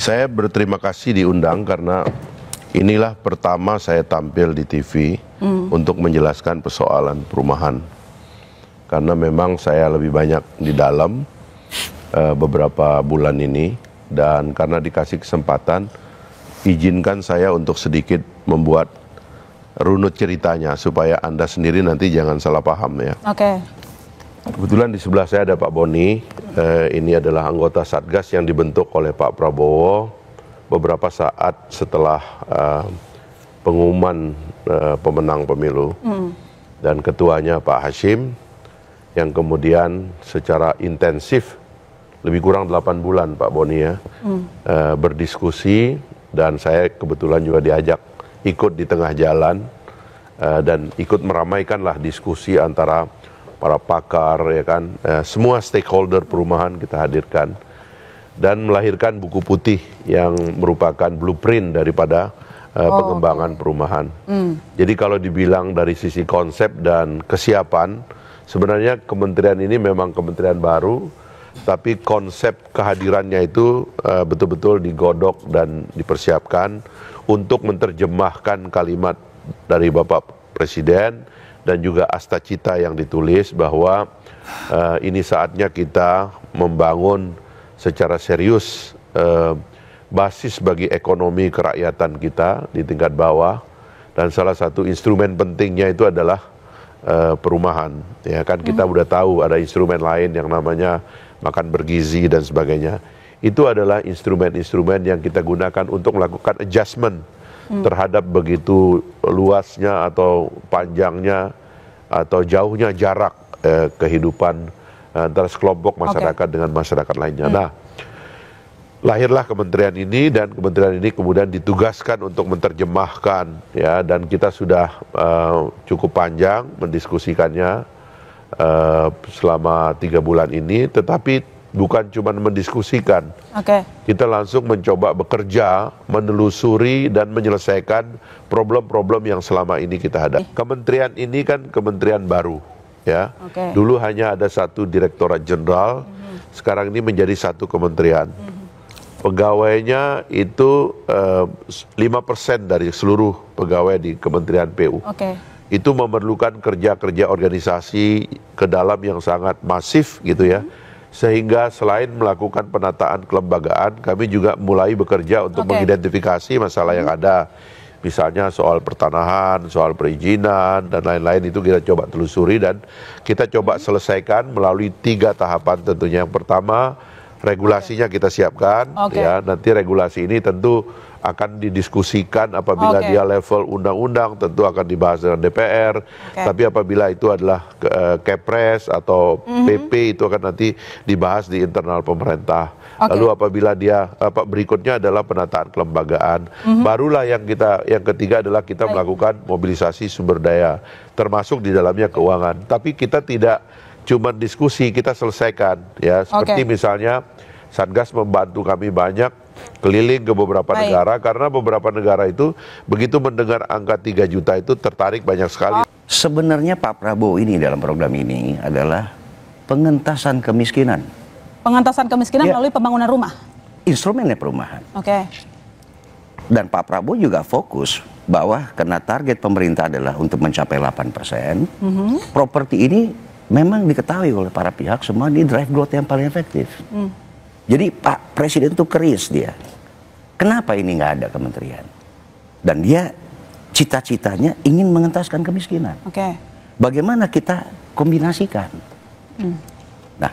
Saya berterima kasih diundang karena inilah pertama saya tampil di TV untuk menjelaskan persoalan perumahan. Karena memang saya lebih banyak di dalam beberapa bulan ini, dan karena dikasih kesempatan, izinkan saya untuk sedikit membuat runut ceritanya supaya Anda sendiri nanti jangan salah paham ya. Oke. Kebetulan di sebelah saya ada Pak Boni, ini adalah anggota Satgas yang dibentuk oleh Pak Prabowo beberapa saat setelah pengumuman pemenang pemilu. Dan ketuanya Pak Hashim, yang kemudian secara intensif, lebih kurang 8 bulan Pak Boni ya, berdiskusi, dan saya kebetulan juga diajak ikut di tengah jalan, dan ikut meramaikanlah diskusi antara para pakar, ya kan, semua stakeholder perumahan kita hadirkan, dan melahirkan buku putih yang merupakan blueprint daripada pengembangan perumahan. Jadi kalau dibilang dari sisi konsep dan kesiapan, sebenarnya kementerian ini memang kementerian baru, tapi konsep kehadirannya itu betul-betul digodok dan dipersiapkan untuk menerjemahkan kalimat dari Bapak Presiden dan juga asta cita yang ditulis bahwa ini saatnya kita membangun secara serius basis bagi ekonomi kerakyatan kita di tingkat bawah, dan salah satu instrumen pentingnya itu adalah perumahan. Ya kan, kita udah tahu ada instrumen lain yang namanya makan bergizi dan sebagainya. Itu adalah instrumen-instrumen yang kita gunakan untuk melakukan adjustment terhadap begitu luasnya atau panjangnya atau jauhnya jarak kehidupan antara sekelompok masyarakat dengan masyarakat lainnya. Nah, lahirlah kementerian ini, dan kementerian ini kemudian ditugaskan untuk menerjemahkan ya, dan kita sudah cukup panjang mendiskusikannya selama 3 bulan ini, tetapi bukan cuma mendiskusikan. Kita langsung mencoba bekerja, menelusuri dan menyelesaikan problem-problem yang selama ini kita hadapi. Kementerian ini kan kementerian baru, ya. Dulu hanya ada satu direktorat jenderal, sekarang ini menjadi satu kementerian. Pegawainya itu 5% dari seluruh pegawai di Kementerian PU. Itu memerlukan kerja-kerja organisasi ke dalam yang sangat masif gitu ya. Sehingga selain melakukan penataan kelembagaan, kami juga mulai bekerja untuk mengidentifikasi masalah yang ada. Misalnya soal pertanahan, soal perizinan, dan lain-lain, itu kita coba telusuri dan kita coba selesaikan melalui 3 tahapan tentunya. Yang pertama, regulasinya kita siapkan, ya. Nanti regulasi ini tentu akan didiskusikan apabila dia level undang-undang, tentu akan dibahas dengan DPR. Tapi apabila itu adalah Kepres atau PP, itu akan nanti dibahas di internal pemerintah. Lalu apabila dia berikutnya adalah penataan kelembagaan, barulah yang ketiga adalah kita melakukan mobilisasi sumber daya, termasuk di dalamnya keuangan. Tapi kita tidak cuma diskusi, kita selesaikan ya. Seperti misalnya Satgas membantu kami banyak keliling ke beberapa negara, karena beberapa negara itu begitu mendengar angka 3 juta itu tertarik banyak sekali. Sebenarnya Pak Prabowo ini dalam program ini adalah pengentasan kemiskinan. Pengentasan kemiskinan melalui pembangunan rumah. Instrumennya perumahan. Dan Pak Prabowo juga fokus bahwa karena target pemerintah adalah untuk mencapai 8%, properti ini memang diketahui oleh para pihak semua di drive growth yang paling efektif. Jadi Pak Presiden itu keris dia. Kenapa ini nggak ada kementerian? Dan dia cita-citanya ingin mengentaskan kemiskinan. Bagaimana kita kombinasikan? Nah,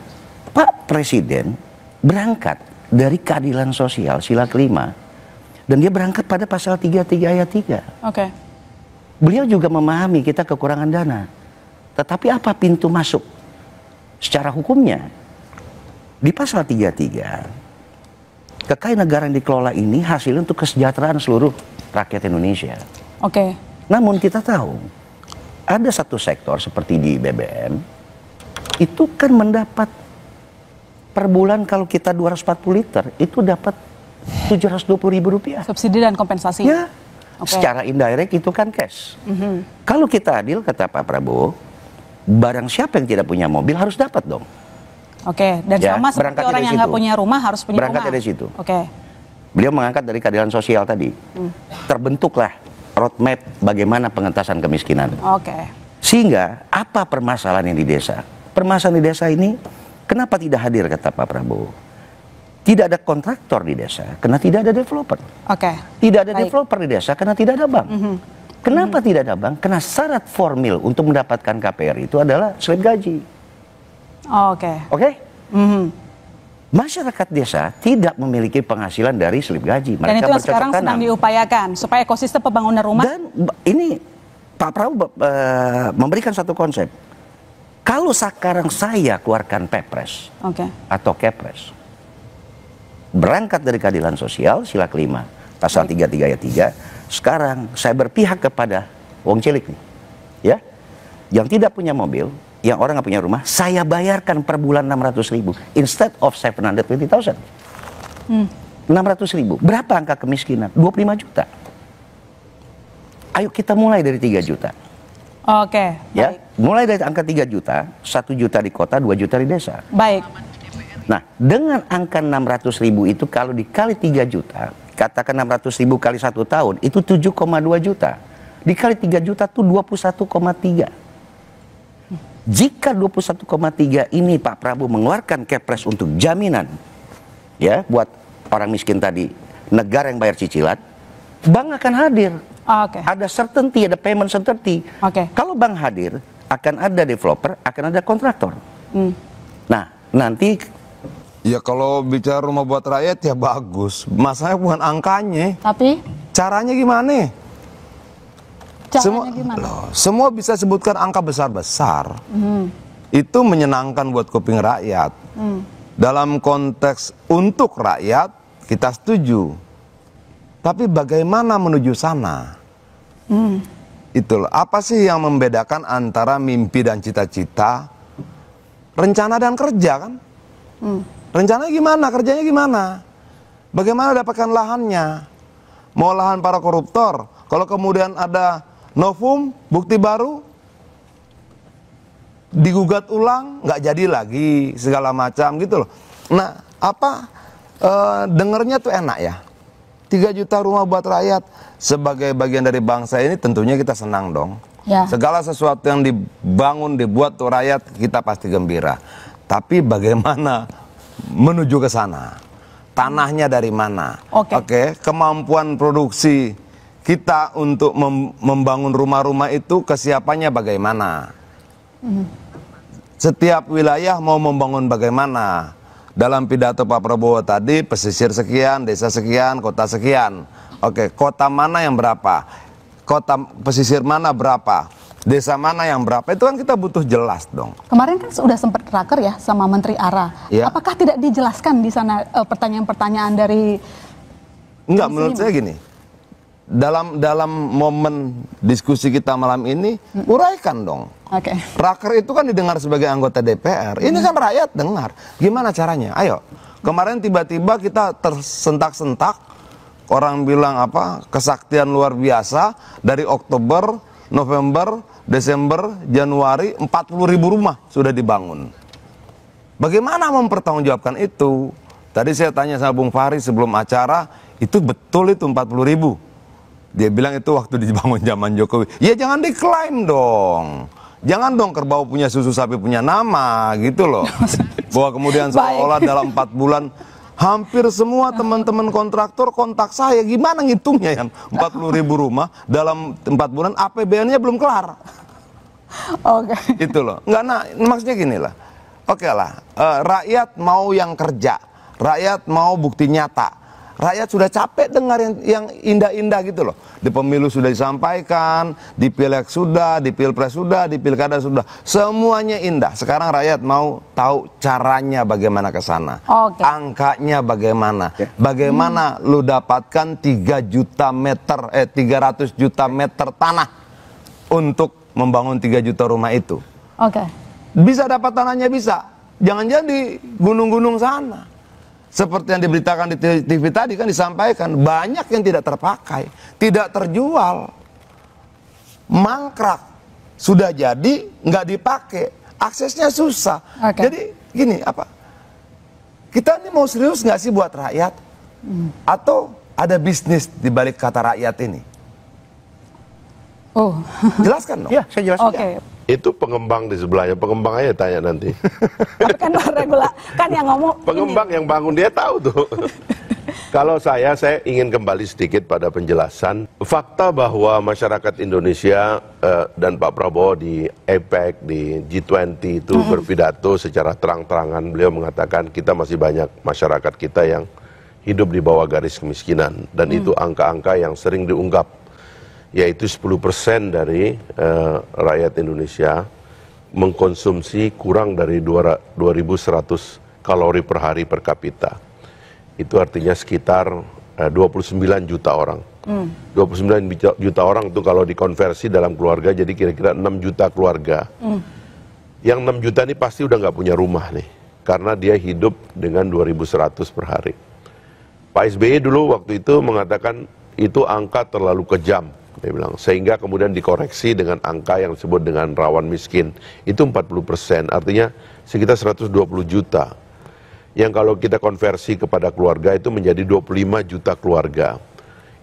Pak Presiden berangkat dari keadilan sosial sila kelima, dan dia berangkat pada pasal 33 ayat 3. Beliau juga memahami kita kekurangan dana. Tetapi apa pintu masuk secara hukumnya? Di pasal 33, kekayaan negara yang dikelola ini hasil untuk kesejahteraan seluruh rakyat Indonesia. Namun kita tahu, ada satu sektor seperti di BBM, itu kan mendapat per bulan kalau kita 240 liter, itu dapat Rp720.000. Subsidi dan kompensasi. Ya, secara indirect itu kan cash. Kalau kita adil, kata Pak Prabowo, barang siapa yang tidak punya mobil harus dapat dong. Dan sama seperti orang yang nggak punya rumah harus punya rumah. Dari situ. beliau mengangkat dari keadilan sosial tadi. Terbentuklah roadmap bagaimana pengentasan kemiskinan. Sehingga apa permasalahan yang di desa? Permasalahan di desa ini kenapa tidak hadir, kata Pak Prabowo? Tidak ada kontraktor di desa karena tidak ada developer. Tidak ada developer di desa karena tidak ada bank. Kenapa tidak ada bank? Karena syarat formil untuk mendapatkan KPR itu adalah slip gaji. Masyarakat desa tidak memiliki penghasilan dari slip gaji. Dan itu yang sekarang sedang diupayakan supaya ekosistem pembangunan rumah. Dan ini Pak Prabowo memberikan satu konsep. Kalau sekarang saya keluarkan Pepres atau Kepres, berangkat dari keadilan sosial sila kelima pasal 33 ayat 3, sekarang saya berpihak kepada wong cilik nih, ya, yang tidak punya mobil, yang orang nggak punya rumah, saya bayarkan per bulan 600.000 instead of 720.000. 600.000. Berapa angka kemiskinan? 25 juta. Ayo kita mulai dari 3 juta. Ya, mulai dari angka 3 juta, 1 juta di kota, 2 juta di desa. Nah, dengan angka 600.000 itu kalau dikali 3 juta, katakan 600.000 kali 1 tahun, itu 7,2 juta. Dikali 3 juta itu 21,3. Jika 21,3 ini Pak Prabowo mengeluarkan Kepres untuk jaminan, ya, buat orang miskin tadi, negara yang bayar cicilan, bank akan hadir. Ada certainty, ada payment certainty. Kalau bank hadir, akan ada developer, akan ada kontraktor. Nah, nanti ya kalau bicara rumah buat rakyat ya bagus. Masalahnya bukan angkanya. Tapi caranya gimana? Gimana? Semua bisa sebutkan angka besar-besar. Itu menyenangkan buat kuping rakyat. Dalam konteks untuk rakyat, kita setuju. Tapi bagaimana menuju sana? Itulah. Apa sih yang membedakan antara mimpi dan cita-cita, rencana dan kerja, kan? Rencananya gimana? Kerjanya gimana? Bagaimana dapatkan lahannya? Mau lahan para koruptor? Kalau kemudian ada novum, bukti baru, digugat ulang, nggak jadi lagi, segala macam gitu loh. Nah, dengernya tuh enak ya. 3 juta rumah buat rakyat sebagai bagian dari bangsa ini tentunya kita senang dong. Segala sesuatu yang dibangun, dibuat untuk rakyat, kita pasti gembira. Tapi bagaimana menuju ke sana? Tanahnya dari mana? Kemampuan produksi kita untuk membangun rumah-rumah itu kesiapannya bagaimana? Setiap wilayah mau membangun bagaimana? Dalam pidato Pak Prabowo tadi, pesisir sekian, desa sekian, kota sekian. Kota mana yang berapa? Kota pesisir mana berapa? Desa mana yang berapa? Itu kan kita butuh jelas dong. Kemarin kan sudah sempat raker ya sama Menteri ARA. Apakah tidak dijelaskan di sana pertanyaan-pertanyaan dari... Enggak, menurut saya gini. Dalam momen diskusi kita malam ini, uraikan dong. Raker itu kan didengar sebagai anggota DPR. Ini kan rakyat dengar. Gimana caranya? Ayo. Kemarin tiba-tiba kita tersentak-sentak. Orang bilang apa? Kesaktian luar biasa. Dari Oktober, November, Desember, Januari, 40.000 rumah sudah dibangun. Bagaimana mempertanggungjawabkan itu? Tadi saya tanya sama Bung Fahri sebelum acara, itu betul itu 40.000. Dia bilang itu waktu dibangun zaman Jokowi. Ya jangan diklaim dong. Jangan dong kerbau punya susu sapi punya nama gitu loh. Bahwa kemudian seolah-olah dalam 4 bulan hampir semua teman-teman kontraktor kontak saya. Gimana ngitungnya yang 40.000 rumah dalam 4 bulan APBN-nya belum kelar. Itu loh. Enggak, nah maksudnya gini lah. Rakyat mau yang kerja. Rakyat mau bukti nyata. Rakyat sudah capek dengar yang indah-indah gitu loh. Di pemilu sudah disampaikan, di pileg sudah, di pilpres sudah, di pilkada sudah. Semuanya indah. Sekarang rakyat mau tahu caranya bagaimana ke sana. Angkanya bagaimana. Bagaimana lu dapatkan 300 juta meter tanah untuk membangun 3 juta rumah itu. Bisa dapat tanahnya, bisa. Jangan jadi gunung-gunung sana. Seperti yang diberitakan di TV tadi kan disampaikan, banyak yang tidak terpakai, tidak terjual, mangkrak, sudah jadi nggak dipakai, aksesnya susah. Jadi gini, kita ini mau serius nggak sih buat rakyat? Atau ada bisnis di balik kata rakyat ini? Oh. Jelaskan dong. Ya, saya jelaskan. Oke. Itu pengembang di sebelahnya, pengembang aja tanya nanti. Tapi kan kan yang ngomong Pengembang yang bangun dia tahu tuh. Kalau saya ingin kembali sedikit pada penjelasan fakta bahwa masyarakat Indonesia dan Pak Prabowo di APEC, di G20 itu berpidato secara terang-terangan. Beliau mengatakan kita masih banyak masyarakat kita yang hidup di bawah garis kemiskinan. Dan itu angka-angka yang sering diungkap, yaitu 10% dari rakyat Indonesia mengkonsumsi kurang dari 2.100 kalori per hari per kapita. Itu artinya sekitar 29 juta orang. 29 juta orang itu kalau dikonversi dalam keluarga jadi kira-kira 6 juta keluarga. Yang 6 juta ini pasti udah nggak punya rumah nih, karena dia hidup dengan 2.100 per hari. Pak SBY dulu waktu itu mengatakan itu angka terlalu kejam, dia bilang, sehingga kemudian dikoreksi dengan angka yang disebut dengan rawan miskin. Itu 40%, artinya sekitar 120 juta. Yang kalau kita konversi kepada keluarga itu menjadi 25 juta keluarga.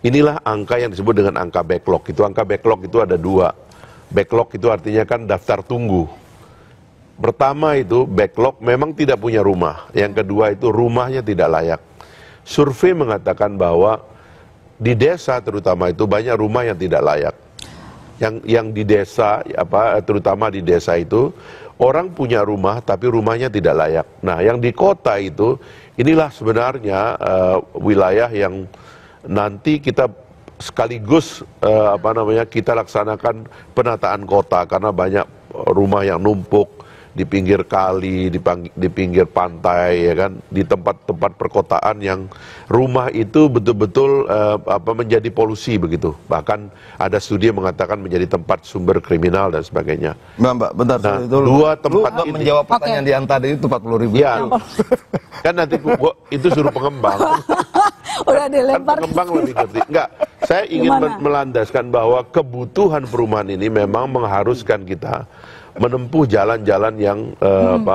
Inilah angka yang disebut dengan angka backlog. Itu angka backlog itu ada dua. Backlog itu artinya kan daftar tunggu. Pertama itu backlog memang tidak punya rumah. Yang kedua itu rumahnya tidak layak. Survei mengatakan bahwa di desa terutama itu banyak rumah yang tidak layak. Yang di desa terutama di desa itu orang punya rumah tapi rumahnya tidak layak. Nah, yang di kota itu inilah sebenarnya wilayah yang nanti kita sekaligus kita laksanakan penataan kota, karena banyak rumah yang numpuk di pinggir kali, di pinggir pantai, ya kan, di tempat-tempat perkotaan yang rumah itu betul-betul menjadi polusi begitu. Bahkan ada studi yang mengatakan menjadi tempat sumber kriminal dan sebagainya. Mbak, bentar. Nah, dua tempat ini menjawab pertanyaan di antara itu 40.000. Ya, kan nanti itu suruh pengembang. Udah dilempar. Kan pengembang lebih ngerti. Enggak, saya ingin melandaskan bahwa kebutuhan perumahan ini memang mengharuskan kita menempuh jalan-jalan yang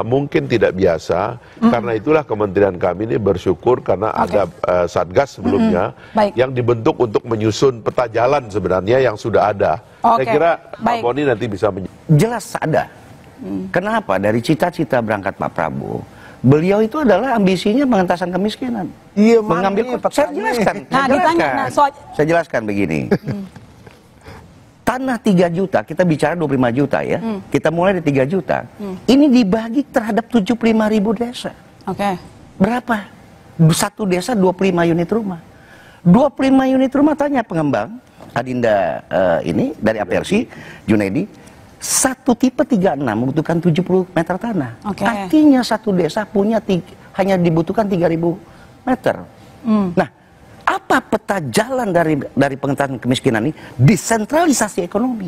mungkin tidak biasa. Karena itulah kementerian kami ini bersyukur karena ada Satgas sebelumnya yang dibentuk untuk menyusun peta jalan sebenarnya yang sudah ada. Saya kira Pak Boni nanti bisa jelas ada. Kenapa? Dari cita-cita berangkat Pak Prabowo, beliau itu adalah ambisinya pengentasan kemiskinan. Iya, mengambil saya jelaskan. Saya jelaskan begini. Tanah 3 juta, kita bicara 25 juta ya. Kita mulai dari 3 juta. Ini dibagi terhadap 75.000 desa. Oke. Berapa? Satu desa 25 unit rumah. 25 unit rumah, tanya pengembang, Adinda ini dari APRC, Junedi, satu tipe 36 membutuhkan 70 meter tanah. Artinya satu desa punya hanya dibutuhkan 3.000 meter. Nah, apa peta jalan dari pengentasan kemiskinan ini? Desentralisasi ekonomi.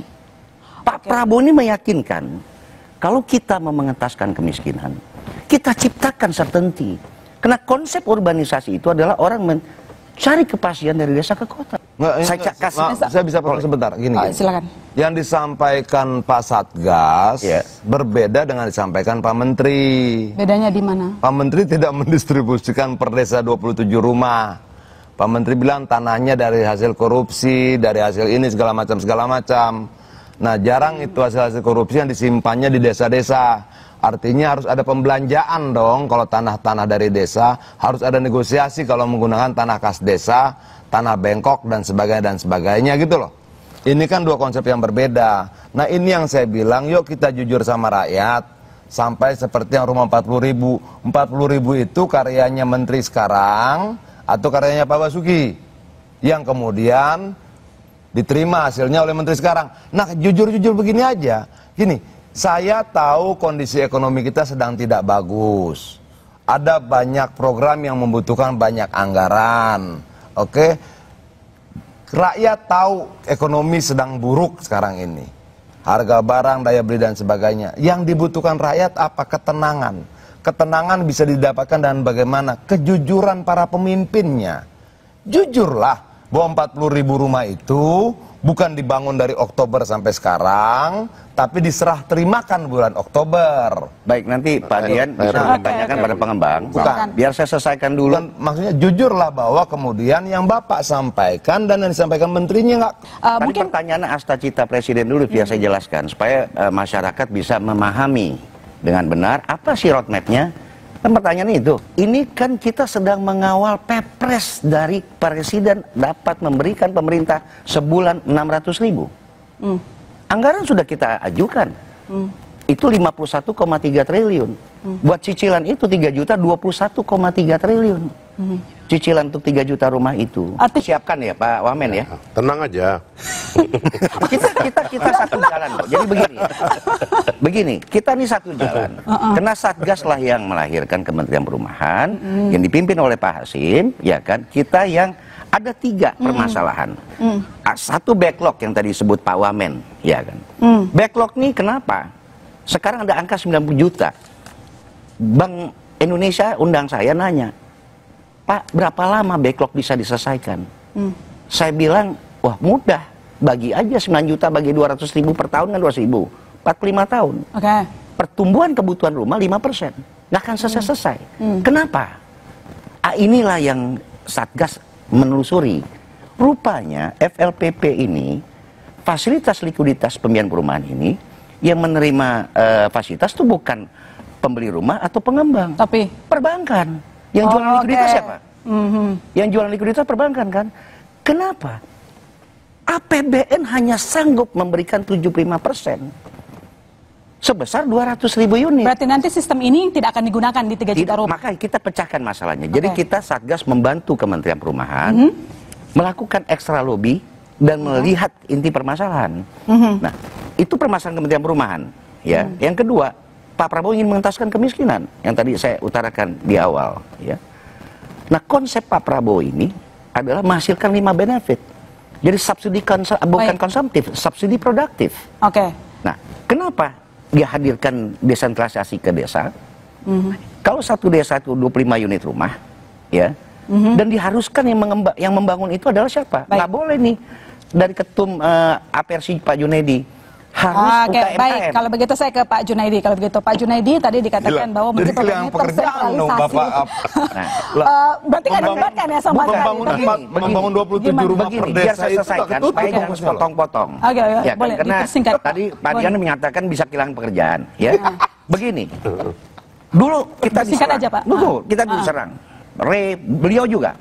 Pak Prabowo ini meyakinkan kalau kita mau mengentaskan kemiskinan, kita ciptakan certainty. Karena konsep urbanisasi itu adalah orang mencari kepastian dari desa ke kota. Saya bisa potong sebentar. Gini. Silakan. Yang disampaikan Pak Satgas berbeda dengan disampaikan Pak Menteri. Bedanya di mana? Pak Menteri tidak mendistribusikan per desa 27 rumah. Pak Menteri bilang tanahnya dari hasil korupsi, dari hasil ini segala macam. Nah, jarang itu hasil korupsi yang disimpannya di desa-desa. Artinya harus ada pembelanjaan dong kalau tanah-tanah dari desa, harus ada negosiasi kalau menggunakan tanah kas desa, tanah bengkok dan sebagainya gitu loh. Ini kan dua konsep yang berbeda. Nah, ini yang saya bilang, yuk kita jujur sama rakyat. Sampai seperti yang rumah 40.000. 40.000 itu karyanya menteri sekarang atau karyanya Pak Basuki yang kemudian diterima hasilnya oleh menteri sekarang. Nah, jujur-jujur begini aja. Gini, saya tahu kondisi ekonomi kita sedang tidak bagus. Ada banyak program yang membutuhkan banyak anggaran. Oke? Rakyat tahu ekonomi sedang buruk sekarang ini. Harga barang, daya beli dan sebagainya. Yang dibutuhkan rakyat apa? Ketenangan. Ketenangan bisa didapatkan dan bagaimana? Kejujuran para pemimpinnya. Jujurlah bahwa 40.000 rumah itu bukan dibangun dari Oktober sampai sekarang, tapi diserah terimakan bulan Oktober. Baik, nanti Pak Dian bisa ditanyakan pada pengembang. Bukan. Biar saya selesaikan dulu. Bukan, maksudnya jujurlah bahwa kemudian yang Bapak sampaikan dan yang disampaikan menterinya nggak. Tadi mungkin pertanyaan asta cita Presiden dulu biar saya jelaskan supaya masyarakat bisa memahami dengan benar apa sih roadmap-nya. Kan pertanyaannya itu, ini kan kita sedang mengawal Perpres dari Presiden dapat memberikan pemerintah sebulan 600.000. Anggaran sudah kita ajukan. Itu 51,3 triliun. Buat cicilan itu 3 juta 21,3 triliun. Cicilan untuk 3 juta rumah itu. Siapkan ya Pak Wamen ya. Tenang aja. kita satu jalan kok. Jadi begini, kita ini satu jalan. Karena Satgas lah yang melahirkan Kementerian Perumahan yang dipimpin oleh Pak Hasim, ya kan? Kita yang ada 3 permasalahan. Satu backlog yang tadi disebut Pak Wamen, ya kan? Backlog nih kenapa? Sekarang ada angka 90 juta. Bank Indonesia undang saya nanya, Pak, berapa lama backlog bisa diselesaikan? Saya bilang, wah mudah, bagi aja 9 juta bagi 200.000 per tahun kan 200.000, 45 tahun. Pertumbuhan kebutuhan rumah 5%, nggak akan selesai-selesai. Kenapa? Inilah yang Satgas menelusuri. Rupanya FLPP ini, fasilitas likuiditas pembiayaan perumahan ini, yang menerima fasilitas itu bukan pembeli rumah atau pengembang, tapi perbankan. Yang jualan likuiditas siapa? Yang jualan likuiditas perbankan kan? Kenapa? APBN hanya sanggup memberikan 75% sebesar 200.000 unit. Berarti nanti sistem ini tidak akan digunakan di 3 juta rumah. Makanya kita pecahkan masalahnya. Jadi kita Satgas membantu Kementerian Perumahan melakukan ekstra lobby dan melihat inti permasalahan. Nah, itu permasalahan Kementerian Perumahan. Ya. Yang kedua, Pak Prabowo ingin mengentaskan kemiskinan yang tadi saya utarakan di awal. Ya. Nah, konsep Pak Prabowo ini adalah menghasilkan 5 benefit. Jadi subsidi bukan konsumtif, subsidi produktif. Nah, kenapa dia hadirkan desentralisasi ke desa? Kalau satu desa itu 25 unit rumah, ya, dan diharuskan yang membangun itu adalah siapa? Nggak boleh nih dari ketum APRSI Pak Junaidi. Harus UKMKM. Baik, kalau begitu saya ke Pak Junaidi. Kalau begitu Pak Junaidi tadi dikatakan bahwa Menteri Pertanian tersentralisasi. Berarti kan dilibatkan ya sama membangun 27 rumah per desa biar saya selesaikan, supaya jangan sepotong-potong. Ya, boleh karena tadi Pak Dian menyatakan bisa kehilangan pekerjaan. Ya, begini. Dulu kita diserang. Aja, Pak. Kita diserang. Beliau juga.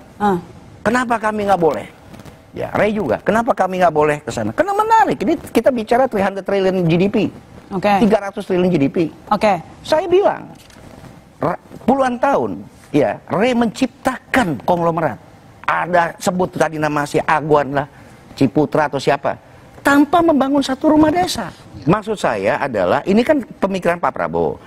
Kenapa kami nggak boleh? Ya, Ray juga. Kenapa kami nggak boleh ke sana? Karena menarik. Ini kita bicara 300 triliun GDP. 300 triliun GDP. Saya bilang, puluhan tahun, ya, Ray menciptakan konglomerat. Ada sebut tadi nama si Aguan lah, Ciputra atau siapa, tanpa membangun satu rumah desa. Maksud saya adalah, ini kan pemikiran Pak Prabowo.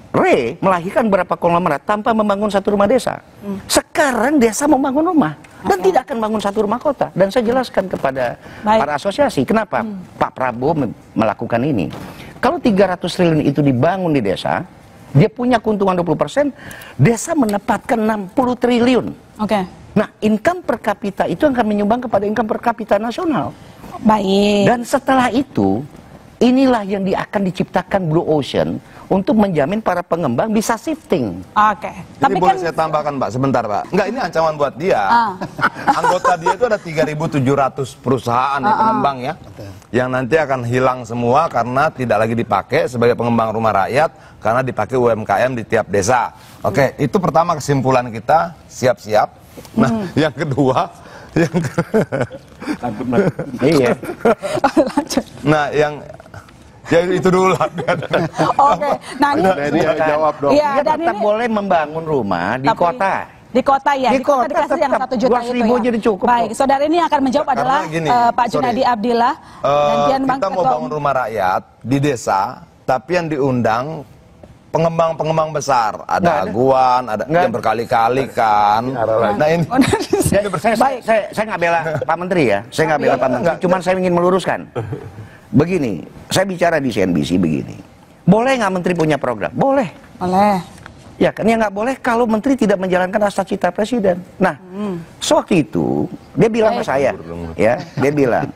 Ray melahirkan beberapa konglomerat tanpa membangun satu rumah desa. Sekarang desa membangun rumah dan tidak akan bangun satu rumah kota. Dan saya jelaskan kepada para asosiasi kenapa Pak Prabowo melakukan ini. Kalau 300 triliun itu dibangun di desa, dia punya keuntungan 20%, desa mendapatkan 60 triliun. Nah, income per kapita itu akan menyumbang kepada income per kapita nasional. Dan setelah itu, inilah yang akan diciptakan Blue Ocean untuk menjamin para pengembang bisa shifting. Tapi boleh saya tambahkan, Pak, sebentar, Pak. Enggak, ini ancaman buat dia. Anggota dia itu ada 3.700 perusahaan pengembang ya, yang nanti akan hilang semua karena tidak lagi dipakai sebagai pengembang rumah rakyat karena dipakai UMKM di tiap desa. Itu pertama kesimpulan kita, siap-siap. Nah, yang kedua, nah, ya itu dulu lah. Nah ini jawab dong. Dia tetap boleh membangun rumah di kota. Di kota ya, di kota dikasih yang 1 juta itu ya. Jadi cukup. Baik, saudara ini akan menjawab adalah Pak Junaidi Abdillah. Kita mau bangun rumah rakyat di desa, tapi yang diundang pengembang-pengembang besar. Ada Aguan, ada yang berkali-kali kan. Nah ini. Saya nggak bela Pak Menteri ya. Saya nggak bela Pak Menteri. Cuman saya ingin meluruskan. Begini, saya bicara di CNBC begini. Boleh nggak Menteri punya program? Boleh. Ya kan, ya nggak boleh kalau menteri tidak menjalankan asas cita presiden. Nah, sewaktu itu dia bilang ke saya, ya, dia bilang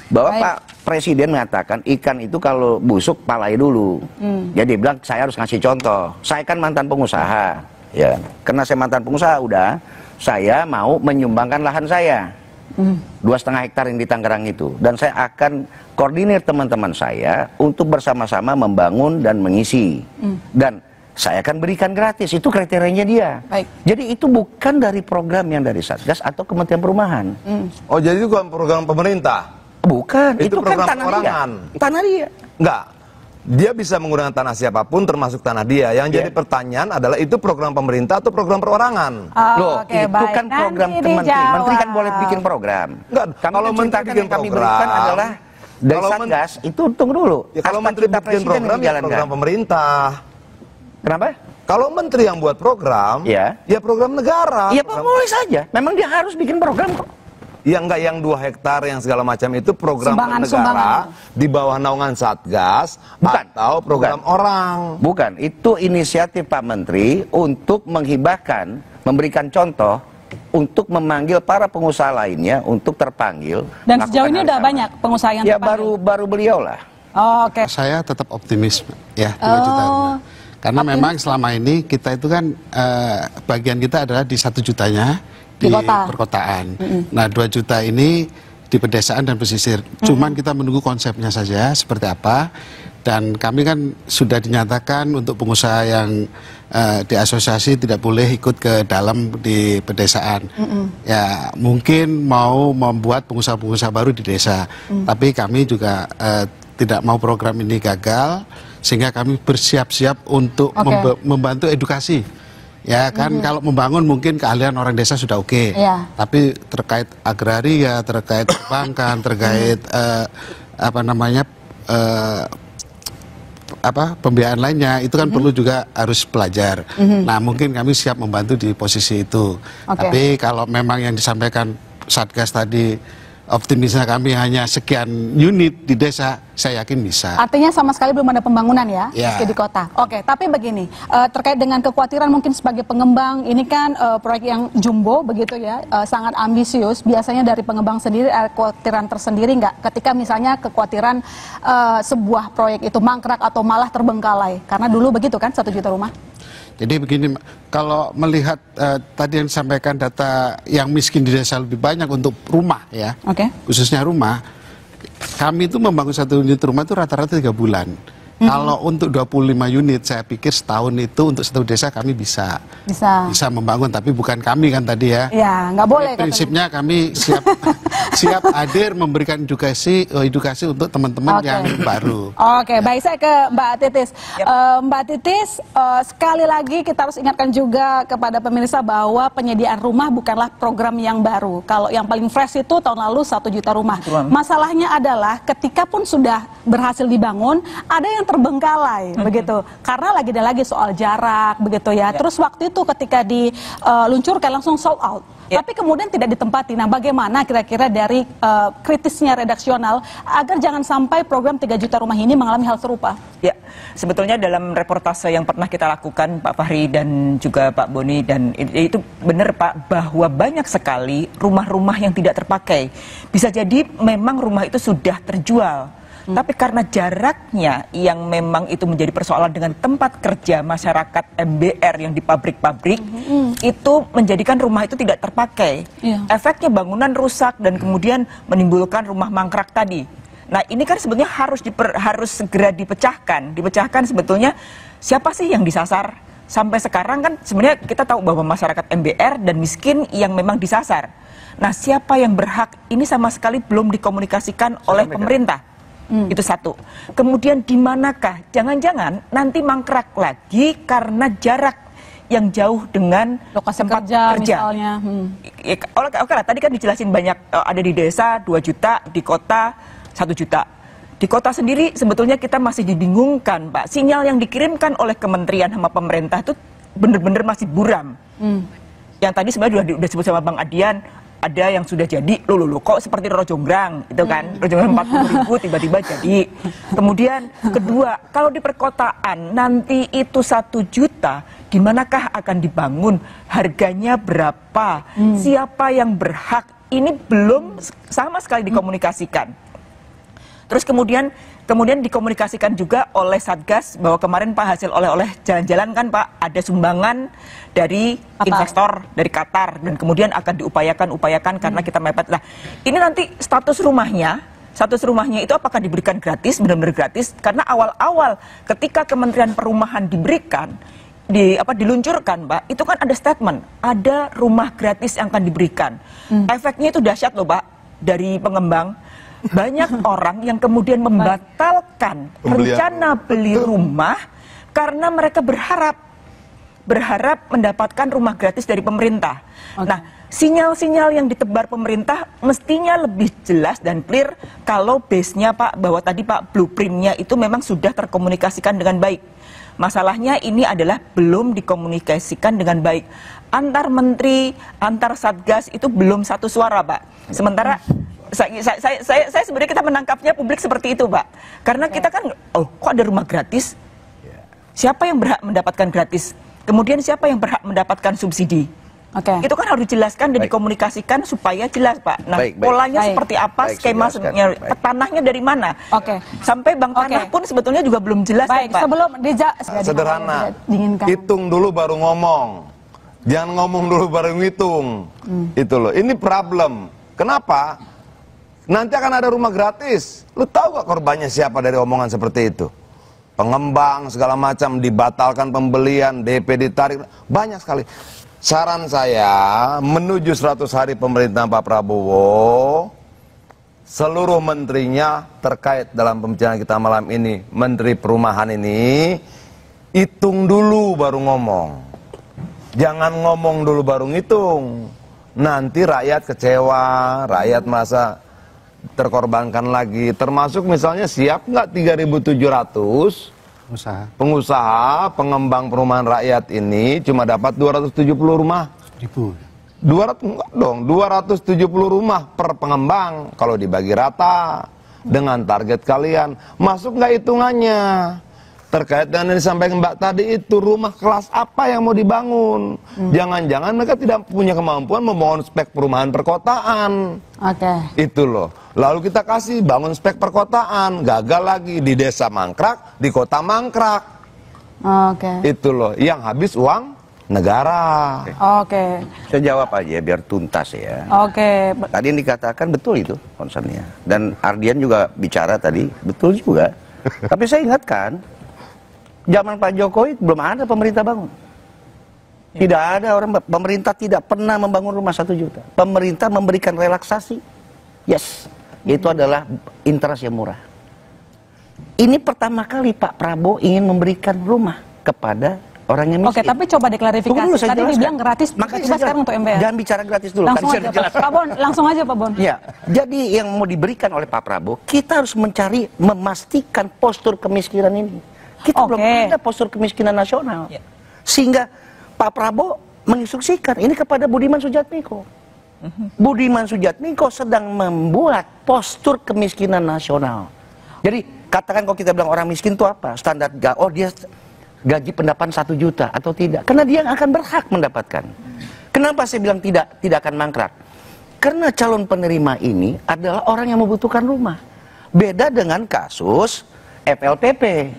bahwa Pak Presiden mengatakan ikan itu kalau busuk palai dulu. Jadi dia bilang saya harus ngasih contoh. Saya kan mantan pengusaha, ya. Karena saya mantan pengusaha, udah saya mau menyumbangkan lahan saya 2,5 hektar yang di Tangerang itu, dan saya akan koordinir teman-teman saya untuk bersama-sama membangun dan mengisi. Dan saya akan berikan gratis, itu kriterianya dia. Baik. Jadi itu bukan dari program yang dari Satgas atau Kementerian Perumahan. Oh, jadi itu bukan program pemerintah? Bukan, Itu kan program tanah perorangan. dia. Tanah dia. Enggak. Dia bisa menggunakan tanah siapapun termasuk tanah dia. Yang jadi pertanyaan adalah itu program pemerintah atau program perorangan? Loh, itu kan program menteri. Menteri kan boleh bikin program. Enggak, kalau menteri bikin kami berikan adalah dari Satgas, itu tunggu dulu. Ya, kalau menteri bikin program, ya program pemerintah. Kenapa? Kalau menteri yang buat program, ya program negara. Iya, boleh saja. Memang dia harus bikin program kok. Ya enggak, yang 2 hektar yang segala macam itu program negara di bawah naungan Satgas atau program orang. Bukan, itu inisiatif Pak Menteri untuk menghibahkan, memberikan contoh untuk memanggil para pengusaha lainnya untuk terpanggil. Dan sejauh ini udah banyak pengusaha yang terpanggil. Ya baru beliau lah. Oh, oke. Saya tetap optimis ya 2 juta rumah. Karena memang selama ini kita itu kan bagian kita adalah di 1 jutanya di perkotaan. Nah 2 juta ini di pedesaan dan pesisir. Cuman kita menunggu konsepnya saja seperti apa. Dan kami kan sudah dinyatakan untuk pengusaha yang di asosiasi tidak boleh ikut ke dalam di pedesaan. Ya mungkin mau membuat pengusaha-pengusaha baru di desa. Tapi kami juga tidak mau program ini gagal. Sehingga kami bersiap-siap untuk membantu edukasi. Ya kan, kalau membangun mungkin keahlian orang desa sudah oke. Tapi terkait agraria, terkait perbankan, terkait pembiayaan lainnya, itu kan perlu juga harus belajar. Nah mungkin kami siap membantu di posisi itu. Tapi kalau memang yang disampaikan Satgas tadi, optimisnya kami hanya sekian unit di desa, saya yakin bisa. Artinya sama sekali belum ada pembangunan ya, meski di kota. Oke, tapi begini, terkait dengan kekhawatiran mungkin sebagai pengembang, ini kan proyek yang jumbo begitu ya, sangat ambisius. Biasanya dari pengembang sendiri ada kekhawatiran tersendiri nggak ketika misalnya kekhawatiran sebuah proyek itu mangkrak atau malah terbengkalai? Karena dulu begitu kan, 1 juta rumah. Jadi begini, kalau melihat tadi yang disampaikan data yang miskin di desa lebih banyak untuk rumah ya, khususnya rumah, kami itu membangun 1 unit rumah itu rata-rata 3 bulan. Kalau untuk 25 unit, saya pikir setahun itu untuk 1 desa kami bisa membangun, tapi bukan kami kan tadi ya. Ya, nggak boleh. Prinsipnya kami siap hadir memberikan edukasi untuk teman-teman yang baru. Oke, baik, saya ke Mbak Titis. Mbak Titis, sekali lagi kita harus ingatkan juga kepada pemirsa bahwa penyediaan rumah bukanlah program yang baru. Kalau yang paling fresh itu tahun lalu 1 juta rumah. Masalahnya adalah ketika pun sudah berhasil dibangun, ada yang terbengkalai begitu. Karena lagi soal jarak begitu ya. Terus waktu itu ketika diluncurkan langsung sold out. Tapi kemudian tidak ditempati. Nah, bagaimana kira-kira dari kritisnya redaksional agar jangan sampai program 3 juta rumah ini mengalami hal serupa? Ya, sebetulnya dalam reportase yang pernah kita lakukan Pak Fahri dan juga Pak Boni, dan itu benar Pak, bahwa banyak sekali rumah-rumah yang tidak terpakai. Bisa jadi memang rumah itu sudah terjual. Tapi karena jaraknya yang memang itu menjadi persoalan dengan tempat kerja masyarakat MBR yang di pabrik-pabrik, itu menjadikan rumah itu tidak terpakai. Efeknya bangunan rusak dan kemudian menimbulkan rumah mangkrak tadi. Nah ini kan sebetulnya harus segera dipecahkan. Dipecahkan sebetulnya siapa sih yang disasar? Sampai sekarang kan sebenarnya kita tahu bahwa masyarakat MBR dan miskin yang memang disasar. Nah siapa yang berhak? Ini sama sekali belum dikomunikasikan oleh pemerintah. Itu satu. Kemudian di manakah? Jangan-jangan nanti mangkrak lagi karena jarak yang jauh dengan lokasi tempat kerja. Misalnya. Oke lah, tadi kan dijelasin banyak, ada di desa 2 juta, di kota 1 juta. Di kota sendiri sebetulnya kita masih dibingungkan, Pak. Sinyal yang dikirimkan oleh kementerian sama pemerintah itu benar-benar masih buram. Yang tadi sebenarnya sudah disebut sama Bang Adian, ada yang sudah jadi, loh kok seperti Rojonggrang itu kan, Rojonggrang 40.000 tiba-tiba jadi. Kemudian kedua, kalau di perkotaan nanti itu 1 juta, gimanakah akan dibangun, harganya berapa, siapa yang berhak, ini belum sama sekali dikomunikasikan. Terus kemudian dikomunikasikan juga oleh Satgas bahwa kemarin Pak hasil oleh-oleh jalan-jalan kan Pak, ada sumbangan dari investor dari Qatar dan kemudian akan diupayakan karena kita mepet. Nah, ini nanti status rumahnya itu apakah diberikan gratis, benar-benar gratis? Karena awal-awal ketika Kementerian Perumahan diluncurkan, Pak, itu kan ada statement, ada rumah gratis yang akan diberikan. Efeknya itu dahsyat loh, Pak, dari pengembang. Banyak orang yang kemudian membatalkan rencana beli rumah karena mereka berharap mendapatkan rumah gratis dari pemerintah. Nah, sinyal-sinyal yang ditebar pemerintah mestinya lebih jelas dan clear kalau base-nya Pak, bahwa tadi Pak blueprint-nya itu memang sudah terkomunikasikan dengan baik. Masalahnya ini adalah belum dikomunikasikan dengan baik. Antar menteri, antar satgas itu belum satu suara, Pak. Sementara saya sebenarnya kita menangkapnya publik seperti itu, Pak. Karena kita kan, kok ada rumah gratis? Siapa yang berhak mendapatkan gratis? Kemudian siapa yang berhak mendapatkan subsidi? Itu kan harus dijelaskan dan dikomunikasikan supaya jelas, Pak. Nah, polanya seperti apa, skemanya, tanahnya dari mana? Sampai bank tanah pun sebetulnya juga belum jelas, Pak. Sebelum sederhana, hitung dulu baru ngomong. Jangan ngomong dulu baru ngitung. Itu loh, ini problem. Kenapa? Nanti akan ada rumah gratis. Lu tahu gak korbannya siapa dari omongan seperti itu? Pengembang segala macam, dibatalkan pembelian, DP ditarik, banyak sekali. Saran saya, menuju 100 hari pemerintahan Pak Prabowo, seluruh menterinya terkait dalam pembicaraan kita malam ini, Menteri Perumahan ini, hitung dulu baru ngomong. Jangan ngomong dulu baru ngitung. Nanti rakyat kecewa, rakyat merasa terkorbankan lagi. Termasuk misalnya siap nggak 3.700 pengusaha pengembang perumahan rakyat ini cuma dapat 270 rumah. 200 enggak dong, 270 rumah per pengembang. Kalau dibagi rata dengan target kalian, masuk nggak hitungannya? Terkait dengan yang disampaikan Mbak tadi itu, rumah kelas apa yang mau dibangun? Jangan-jangan mereka tidak punya kemampuan membangun spek perumahan perkotaan. Itu loh. Lalu kita kasih bangun spek perkotaan, gagal lagi di desa mangkrak, di kota mangkrak. Itu loh, yang habis uang negara. Saya jawab aja biar tuntas ya. Tadi yang dikatakan betul itu concernnya. Dan Ardian juga bicara tadi, betul juga. Tapi saya ingatkan, zaman Pak Jokowi belum ada pemerintah bangun. Tidak ada orang, pemerintah tidak pernah membangun rumah 1 juta. Pemerintah memberikan relaksasi. Yes, itu adalah interest yang murah. Ini pertama kali Pak Prabowo ingin memberikan rumah kepada orang yang miskin. Tapi coba diklarifikasi. Tadi dibilang gratis, tiba-tiba sekarang untuk MBR. Jangan bicara gratis dulu. Langsung aja, Pak Bon. Langsung aja, Pak Bon. Ya, jadi yang mau diberikan oleh Pak Prabowo, kita harus mencari, memastikan postur kemiskinan ini. Kita belum ada postur kemiskinan nasional. Sehingga Pak Prabowo menginstruksikan ini kepada Budiman Sujatmiko. Budiman Sujatmiko sedang membuat postur kemiskinan nasional. Jadi katakan kalau kita bilang orang miskin itu apa? Standar, dia gaji pendapatan 1 juta atau tidak? Karena dia akan berhak mendapatkan. Kenapa saya bilang tidak akan mangkrak? Karena calon penerima ini adalah orang yang membutuhkan rumah. Beda dengan kasus FLPP.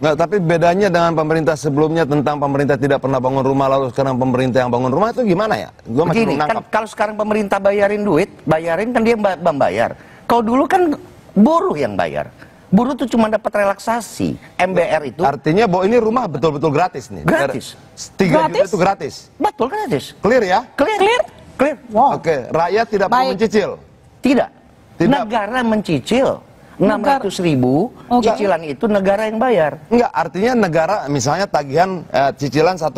Nggak, tapi bedanya dengan pemerintah sebelumnya tentang pemerintah tidak pernah bangun rumah lalu sekarang pemerintah yang bangun rumah itu gimana ya? Gua masih begini, kan kalau sekarang pemerintah bayarin duit, kan dia membayar. Kalau dulu kan buruh yang bayar. Buruh itu cuma dapat relaksasi. MBR itu artinya bahwa ini rumah betul-betul gratis nih. Gratis. 3 juta itu gratis. Betul, gratis. Clear ya? Clear. Wow. Oke, rakyat tidak perlu mencicil. Tidak. Negara mencicil. 600.000 cicilan itu negara yang bayar. Enggak, artinya negara misalnya tagihan cicilan 1,2,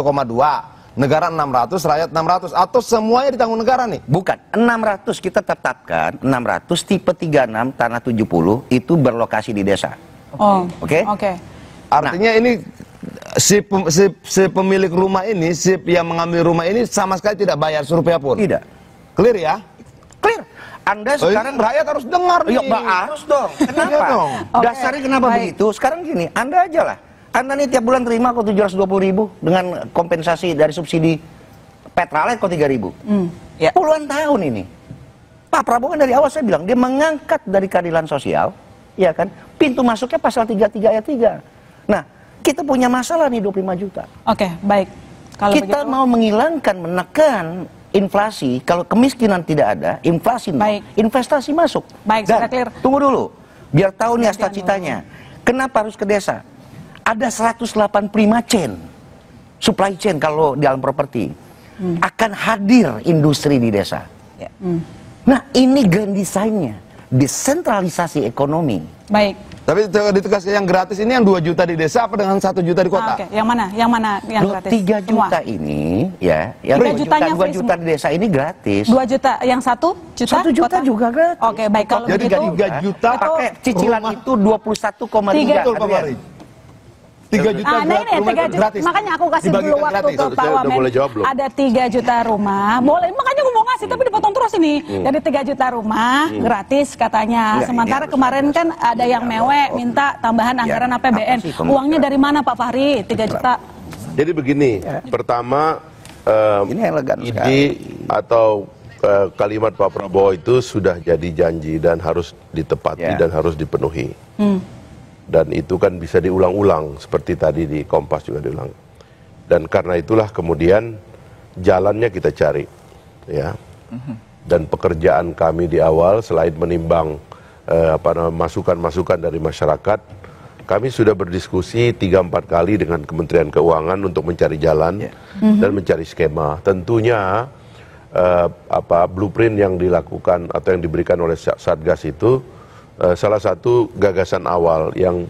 negara 600, rakyat 600, atau semuanya ditanggung negara nih? Bukan, 600 kita tetapkan, 600 tipe 36 tanah 70 itu berlokasi di desa. Oke? Artinya ini si pemilik rumah ini, si yang mengambil rumah ini sama sekali tidak bayar serupiah pun? Tidak. Clear ya? Clear. Anda sekarang rakyat harus dengar nih. Ya, harus dong. Kenapa? Dasarnya kenapa begitu? Sekarang gini, Anda aja lah. Anda nih tiap bulan terima kok 720.000 dengan kompensasi dari subsidi Petralite kok 3.000. Ya. Puluhan tahun ini. Pak Prabowo kan dari awal saya bilang dia mengangkat dari keadilan sosial, ya kan? Pintu masuknya pasal 33 ayat 3. Nah, kita punya masalah nih 25 juta. Oke, baik. Kalau kita begitu, mau menghilangkan, menekan inflasi, kalau kemiskinan tidak ada, inflasi baik. Investasi masuk. Baik, dan sudah clear. tunggu dulu, biar tahu nih cita-citanya. Kenapa harus ke desa? Ada 185 chain, supply chain kalau di dalam properti. Akan hadir industri di desa. Ya. Nah, ini grand design-nya, desentralisasi ekonomi. baik. Tapi ditegaskan yang gratis ini yang 2 juta di desa apa dengan 1 juta di kota? Oke, yang mana? Yang mana yang gratis? 3 juta Semua. ini, ya, yang 3 jutanya 2 free juta di desa ini gratis. 2 juta, yang 1 juta? 1 juta kota? juga gratis. Oke, baik. Kalau Jadi begitu, 3 juta pakai cicilan rumah. itu 21,3. Betul, Pak Fahri. 3 juta nah ini rumah 3 juta, gratis. makanya aku kasih Dibagikan dulu waktu gratis. ke Pak Saya udah Wamen. boleh jawab belum? Ada 3 juta rumah, boleh, makanya gue mau ngasih tapi dipotong terus ini. Jadi 3 juta rumah gratis katanya. Enggak, Sementara ini kemarin kan ada yang mewek minta tambahan anggaran APBN. apa sih, Uangnya dari mana Pak Fahri? 3 juta. Jadi begini, pertama Ini elegan ide sekali. atau kalimat Pak Prabowo itu sudah jadi janji dan harus ditepati Ya. dan harus dipenuhi. Dan itu kan bisa diulang-ulang seperti tadi di Kompas juga diulang. Dan karena itulah kemudian jalannya kita cari, ya. Dan pekerjaan kami di awal selain menimbang masukan-masukan dari masyarakat, kami sudah berdiskusi 3-4 kali dengan Kementerian Keuangan untuk mencari jalan dan mencari skema. Tentunya blueprint yang dilakukan atau yang diberikan oleh Satgas itu salah satu gagasan awal yang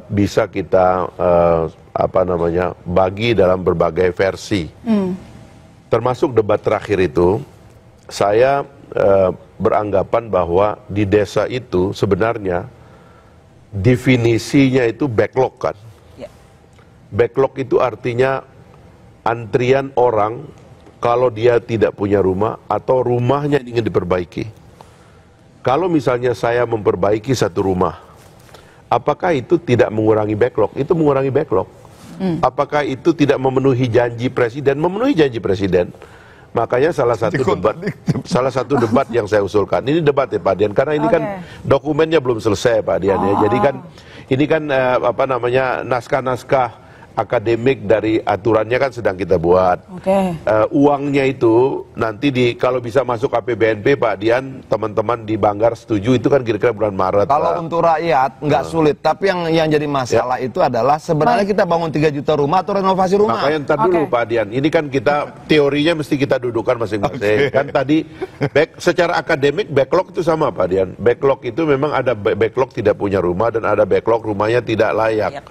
bisa kita bagi dalam berbagai versi. Termasuk debat terakhir itu, saya beranggapan bahwa di desa itu sebenarnya definisinya itu backlog kan. Backlog itu artinya antrian orang kalau dia tidak punya rumah atau rumahnya ingin diperbaiki. Kalau misalnya saya memperbaiki satu rumah, apakah itu tidak mengurangi backlog? Itu mengurangi backlog. Apakah itu tidak memenuhi janji presiden? Memenuhi janji presiden. Makanya salah satu debat yang saya usulkan. Ini debat ya Pak Dian, karena ini kan dokumennya belum selesai Pak Dian ya. Jadi kan ini kan naskah-naskah akademik dari aturannya kan sedang kita buat. Uangnya itu nanti kalau bisa masuk APBNP Pak Dian, teman-teman di Banggar setuju itu kan kira-kira bulan Maret. Kalau untuk rakyat nggak sulit, tapi yang jadi masalah itu adalah sebenarnya kita bangun 3 juta rumah atau renovasi rumah. Makanya ntar dulu Pak Dian, ini kan kita teorinya mesti kita dudukan masing-masing. Kan tadi secara akademik backlog itu sama Pak Dian. Backlog itu memang ada backlog tidak punya rumah dan ada backlog rumahnya tidak layak.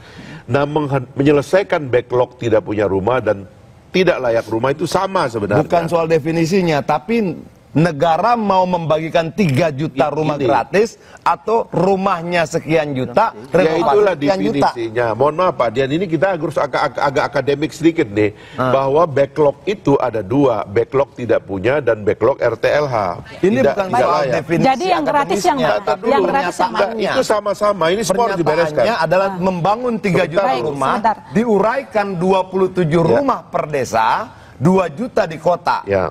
Nah, menyelesaikan backlog tidak punya rumah dan tidak layak rumah itu sama sebenarnya. Bukan soal definisinya, tapi negara mau membagikan 3 juta rumah gratis atau rumahnya sekian juta, ya itulah sekian juta. definisinya. Mohon maaf Pak Dian, ini kita harus agak akademik sedikit nih, bahwa backlog itu ada 2, backlog tidak punya dan backlog RTLH. Ini tidak, bukan tidak soal layak. definisi. Jadi yang gratis yang akademisnya. mana? Yang gratis yang mana? Enggak, itu sama-sama, ini semua harus dibereskan. Pernyataannya adalah membangun 3 juta Baik, rumah, sebentar. diuraikan 27 rumah per desa, 2 juta di kota. Ya.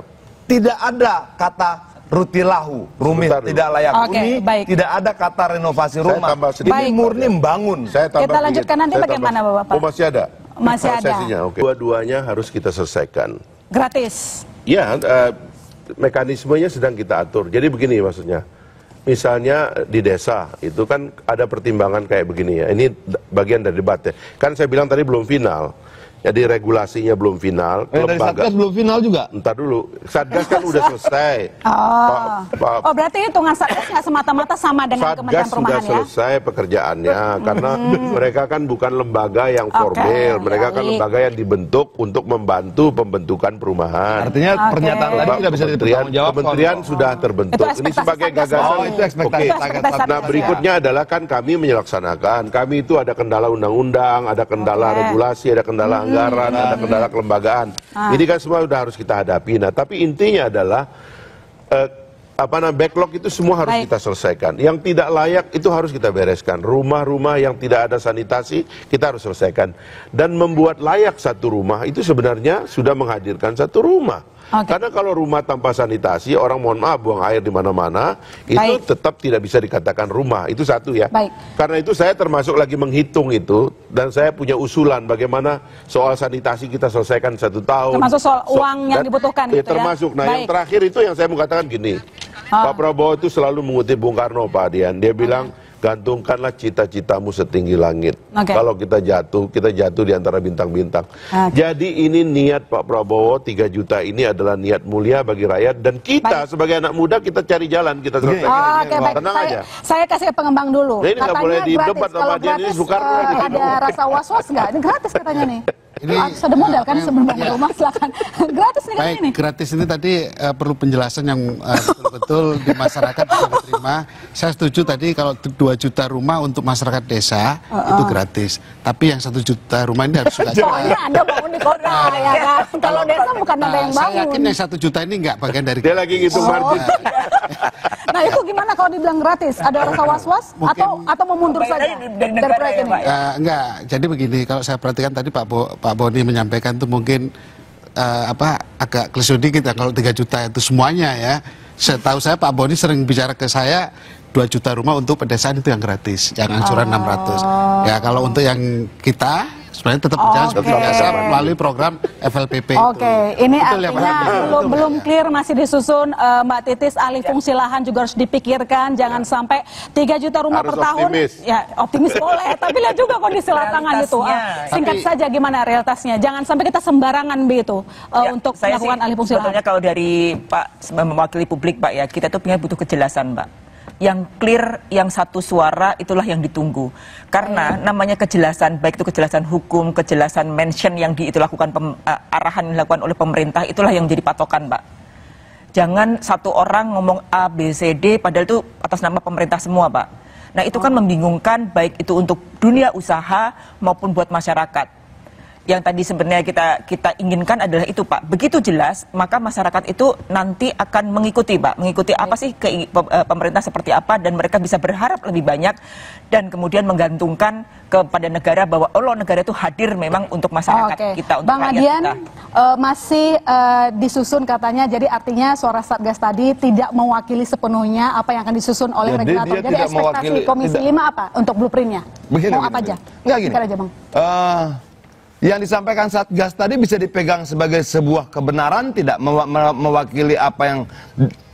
Tidak ada kata rutilahu, rumit, Sebentar dulu. tidak layak Oke, huni, baik. tidak ada kata renovasi Saya rumah. tambah sedikit. Ini murni membangun. Saya tambah Kita lanjutkan sedikit. nanti Saya bagaimana, tambah. Bapak? Oh masih ada? Masih ada. Sesinya, oke. Dua-duanya harus kita selesaikan. Gratis. Ya, mekanismenya sedang kita atur. Jadi begini maksudnya. Misalnya di desa, itu kan ada pertimbangan kayak begini ya. Ini bagian dari debat ya. Kan saya bilang tadi belum final. Jadi regulasinya belum final. Dari Satgas belum final juga? Entar dulu. Satgas kan udah selesai. Oh, berarti hitungan Satgas nggak semata-mata sama dengan Kementerian Satgas sudah Perumahan ya? selesai pekerjaannya karena mereka kan bukan lembaga yang formal, mereka kan lembaga yang dibentuk untuk membantu pembentukan perumahan. Artinya pernyataan tadi tidak bisa dipertanggungjawabkan. Kementerian sudah terbentuk. Itu Ini sebagai ekspektasi gagasan. Oh, itu ekspektasi Oke. Satgas. Nah, berikutnya adalah kan kami menyelaksanakan. Kami itu ada kendala undang-undang, ada kendala regulasi, ada kendala anggaran, ada kendala kelembagaan. Ini kan semua sudah harus kita hadapi. Nah, tapi intinya adalah backlog itu semua harus kita selesaikan. Yang tidak layak itu harus kita bereskan. Rumah-rumah yang tidak ada sanitasi kita harus selesaikan. Dan membuat layak satu rumah itu sebenarnya sudah menghadirkan satu rumah. Karena kalau rumah tanpa sanitasi, orang mohon maaf buang air di mana-mana, itu tetap tidak bisa dikatakan rumah. Itu satu ya. Karena itu saya termasuk lagi menghitung itu, dan saya punya usulan bagaimana soal sanitasi kita selesaikan 1 tahun. Termasuk soal uang yang dibutuhkan gitu termasuk. Nah yang terakhir itu yang saya mau katakan gini, Pak Prabowo itu selalu mengutip Bung Karno, Pak Adian. Dia bilang, gantungkanlah cita-citamu setinggi langit. Kalau kita jatuh di antara bintang-bintang. Jadi ini niat Pak Prabowo 3 juta ini adalah niat mulia bagi rakyat, dan kita sebagai anak muda kita cari jalan, kita selesaikan. Tenang aja. Saya kasih pengembang dulu. Nah, ini nggak boleh didebat sama dia, ini Soekarno. Ada rasa was-was nggak? Ini gratis katanya nih. Ini harus ada modal kan sebelum bangun rumah, silakan. Gratis nih katanya nih. Gratis ini tadi perlu penjelasan yang betul-betul di masyarakat bisa diterima. Saya setuju tadi kalau 2 juta rumah untuk masyarakat desa itu gratis. Tapi yang 1 juta rumah ini harus sudah jelas. Soalnya Anda bangun di kota ya kan. Kalau desa bukan Anda yang bangun. Saya yakin yang 1 juta ini nggak bagian dari. Dia lagi ngitung margin. Nah itu gimana kalau dibilang gratis? Ada rasa was-was atau mau mundur saja dari proyek ini? Enggak. Jadi begini, kalau saya perhatikan tadi Pak Boni menyampaikan itu mungkin agak klise dikit ya kalau 3 juta itu semuanya ya. Setahu saya Pak Boni sering bicara ke saya 2 juta rumah untuk pedesaan itu yang gratis, yang angsuran 600. Ya kalau untuk yang kita sebenarnya tetap berjalan seperti biasa melalui program FLPP. Ini artinya belum clear, masih disusun. Mbak Titis, alih fungsi lahan juga harus dipikirkan. Jangan sampai 3 juta rumah harus per tahun. Ya optimis boleh, tapi lihat juga kondisi lapangan itu. Singkat saja gimana realitasnya. Jangan sampai kita sembarangan begitu untuk melakukan alih fungsi lahan. Sebetulnya kalau dari Pak mewakili publik Pak ya, kita tuh butuh kejelasan Mbak. Yang clear, yang satu suara, itulah yang ditunggu. Karena namanya kejelasan, baik itu kejelasan hukum, kejelasan mention yang dilakukan arahan yang dilakukan oleh pemerintah, itulah yang menjadi patokan, Pak. Jangan satu orang ngomong A, B, C, D, padahal itu atas nama pemerintah semua, Pak. Nah itu kan membingungkan, baik itu untuk dunia usaha maupun buat masyarakat. Yang tadi sebenarnya kita inginkan adalah itu Pak. Begitu jelas, maka masyarakat itu nanti akan mengikuti Pak. Mengikuti apa sih pemerintah seperti apa, dan mereka bisa berharap lebih banyak dan kemudian menggantungkan kepada negara bahwa negara itu hadir memang untuk masyarakat kita, untuk Bang rakyat Adian, kita. Masih disusun katanya, jadi artinya suara Satgas tadi tidak mewakili sepenuhnya apa yang akan disusun oleh regulator. Jadi ekspektasi Komisi 5 apa untuk blueprintnya? Mau apa aja? Enggak gini. Aja, Bang. Yang disampaikan Satgas tadi bisa dipegang sebagai sebuah kebenaran, tidak mewakili apa yang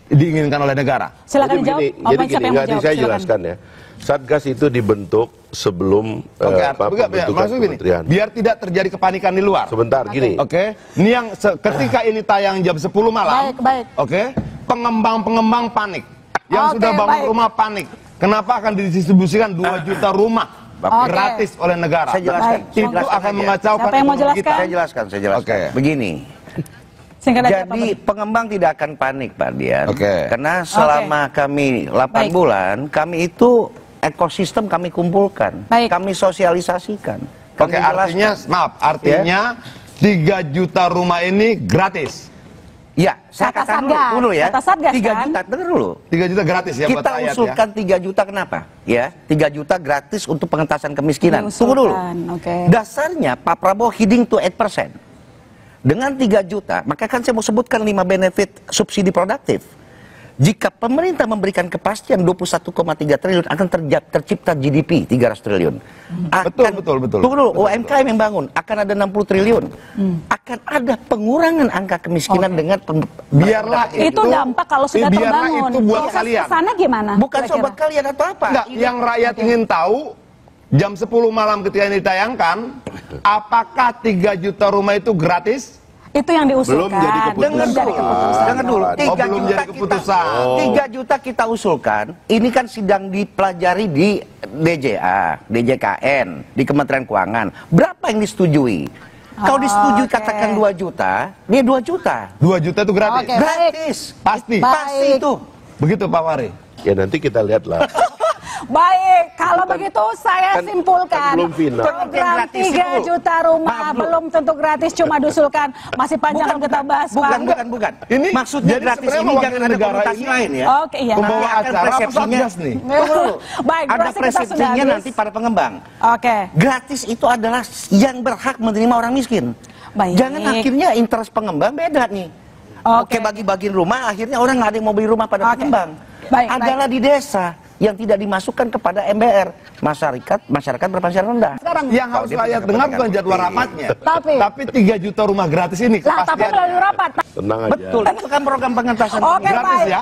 diinginkan oleh negara. Silakan dijawab. Jadi gini, saya jelaskan ya. Satgas itu dibentuk sebelum maksud gini, biar tidak terjadi kepanikan di luar. Sebentar, gini. Ini yang ketika ini tayang jam 10 malam. Pengembang-pengembang panik. Yang sudah bangun rumah panik. Kenapa akan didistribusikan 2 juta rumah gratis oleh negara? Saya jelaskan. Itu akan mengacaukan. Siapa yang mau jelaskan? Saya jelaskan. Begini. Jadi pengembang tidak akan panik Pak Dian. Karena selama kami 8 bulan, kami itu ekosistem kami kumpulkan. Kami sosialisasikan. Artinya 3 juta rumah ini gratis. Ya, saya katakan dulu ya. 3 juta, dengar dulu. 3 juta gratis ya buat kita rakyat usulkan ya. 3 juta kenapa? Ya, 3 juta gratis untuk pengentasan kemiskinan. Tunggu dulu. Dasarnya Pak Prabowo heading to 8%. Dengan 3 juta, maka kan saya mau sebutkan 5 benefit subsidi produktif. Jika pemerintah memberikan kepastian 21,3 triliun, akan tercipta GDP 300 triliun. Betul. Tunggu dulu, UMKM yang bangun, akan ada 60 triliun. Akan ada pengurangan angka kemiskinan dengan biarlah itu dampak kalau sudah terbangun. Itu buat kalian. Sana gimana? Bukan sobat kalian atau apa? Enggak, yang rakyat ingin tahu jam 10 malam ketika ini ditayangkan, apakah 3 juta rumah itu gratis? Itu yang diusulkan. Belum jadi keputusan. Dengar dulu. 3 juta kita usulkan. Ini kan sedang dipelajari di DJA, DJKN, di Kementerian Keuangan. Berapa yang disetujui? Kalau disetujui katakan 2 juta, dia 2 juta. 2 juta itu gratis. Gratis. Pasti. Pasti itu. Begitu Pak Wari. Ya nanti kita lihatlah. Baik, kalau begitu saya simpulkan belum final. program 3 juta rumah belum tentu gratis, cuma diusulkan. Masih panjang kita bahas, Pak. Bukan. Ini maksudnya jadi gratis sebenarnya ini wakil jangan ada negara konotasi ini lain ya. Oke, iya. Pembawa Nanti akan acara apa persepsinya Satgas nih? Baik, Ada durasi kita sudah persepsinya habis. nanti para pengembang. Oke. Gratis itu adalah yang berhak menerima orang miskin. Baik. Jangan akhirnya interest pengembang beda nih. Oke, bagi-bagiin rumah, akhirnya orang nggak ada yang mau beli rumah pada pengembang. Baik, adalah di desa yang tidak dimasukkan kepada MBR, masyarakat berpenghasilan rendah. Sekarang Yang harus rakyat dengar bukan jadwal rapatnya, Tapi 3 juta rumah gratis ini lah, tapi kepastian. melalui rapat. Tenang aja. Betul, itu kan program pengentasan. Oke, Gratis baik. ya.